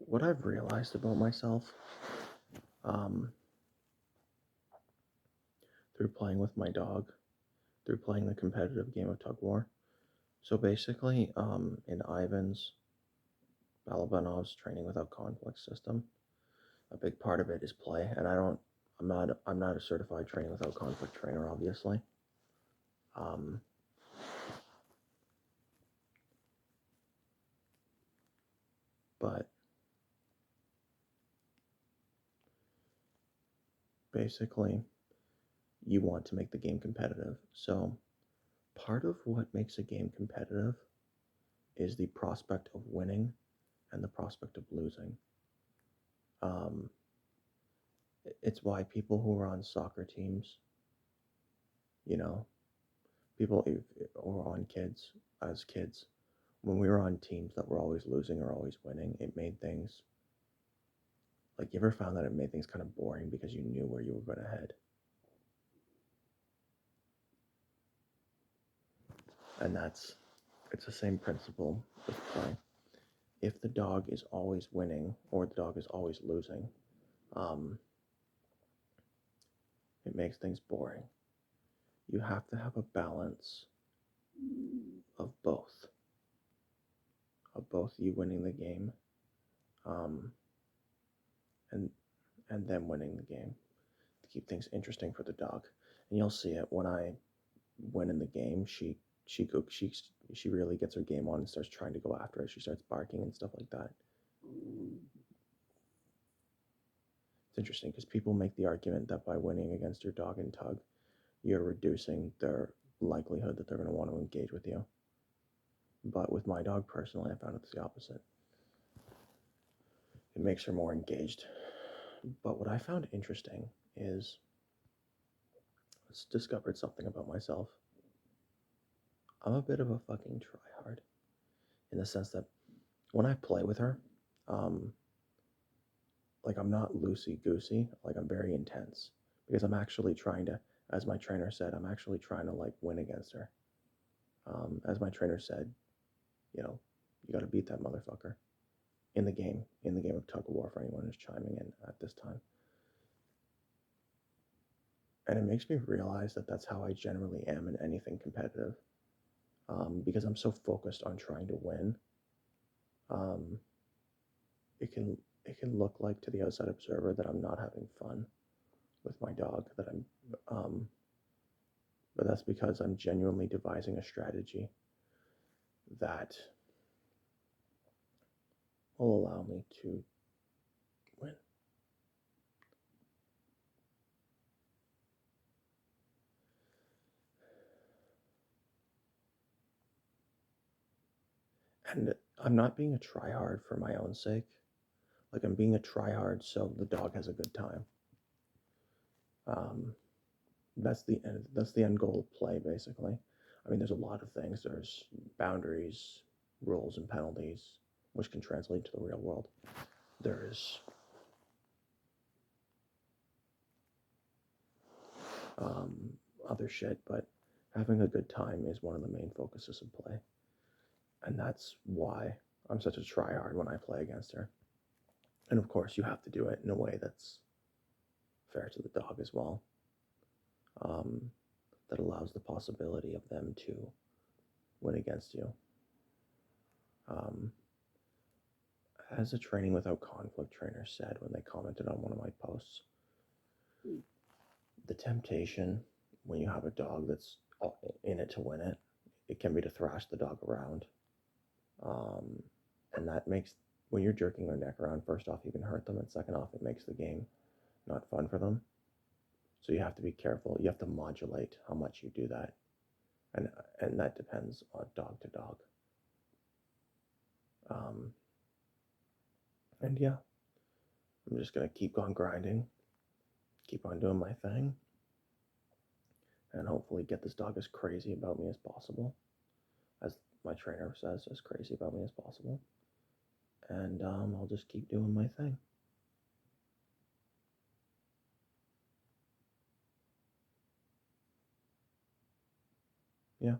What I've realized about myself, um, through playing with my dog, through playing the competitive game of tug war. So basically, in Ivan's Balabanov's training without conflict system, a big part of it is play, and I'm not a certified training without conflict trainer, obviously. Um, but basically, you want to make the game competitive. So part of what makes a game competitive is the prospect of winning and the prospect of losing. Um, it's why people who are on soccer teams, you know, people or on kids as kids, when we were on teams that were always losing or always winning, it made things like you ever found that it made things kind of boring because you knew where you were going to head. And it's the same principle with play. If the dog is always winning or the dog is always losing, um, it makes things boring. You have to have a balance of both you winning the game, um, and them winning the game to keep things interesting for the dog. And you'll see it when I win in the game. She really gets her game on and starts trying to go after it. She starts barking and stuff like that. It's interesting because people make the argument that by winning against your dog in tug, you're reducing their likelihood that they're going to want to engage with you. But with my dog personally, I found it's the opposite. It makes her more engaged. But what I found interesting is I discovered something about myself. I'm a bit of a fucking tryhard in the sense that when I play with her, um, like I'm not loosey goosey, like I'm very intense because I'm actually trying to, as my trainer said, I'm actually trying to like win against her. As my trainer said, you know, you got to beat that motherfucker in the game of tug of war for anyone who's chiming in at this time. And it makes me realize that that's how I generally am in anything competitive, because I'm so focused on trying to win. Um, it can it can look like to the outside observer that I'm not having fun with my dog, that but that's because I'm genuinely devising a strategy that will allow me to win. And I'm not being a tryhard for my own sake. Like I'm being a tryhard so the dog has a good time. Um, that's the end. That's the end goal of play, basically. I mean, there's a lot of things. There's boundaries, rules, and penalties, which can translate to the real world. There's um, other shit, but having a good time is one of the main focuses of play, and that's why I'm such a tryhard when I play against her. And of course, you have to do it in a way that's fair to the dog as well. Um, that allows the possibility of them to win against you. Um, as a training without conflict trainer said when they commented on one of my posts, the temptation when you have a dog that's in it to win it, it can be to thrash the dog around. Um, and that makes, when you're jerking their neck around, first off, you can hurt them, and second off, it makes the game not fun for them. So you have to be careful. You have to modulate how much you do that. And, and that depends on dog to dog. Um, and yeah, I'm just going to keep on grinding, keep on doing my thing, and hopefully get this dog as crazy about me as possible, as my trainer says, as crazy about me as possible. And I'll just keep doing my thing. Yeah.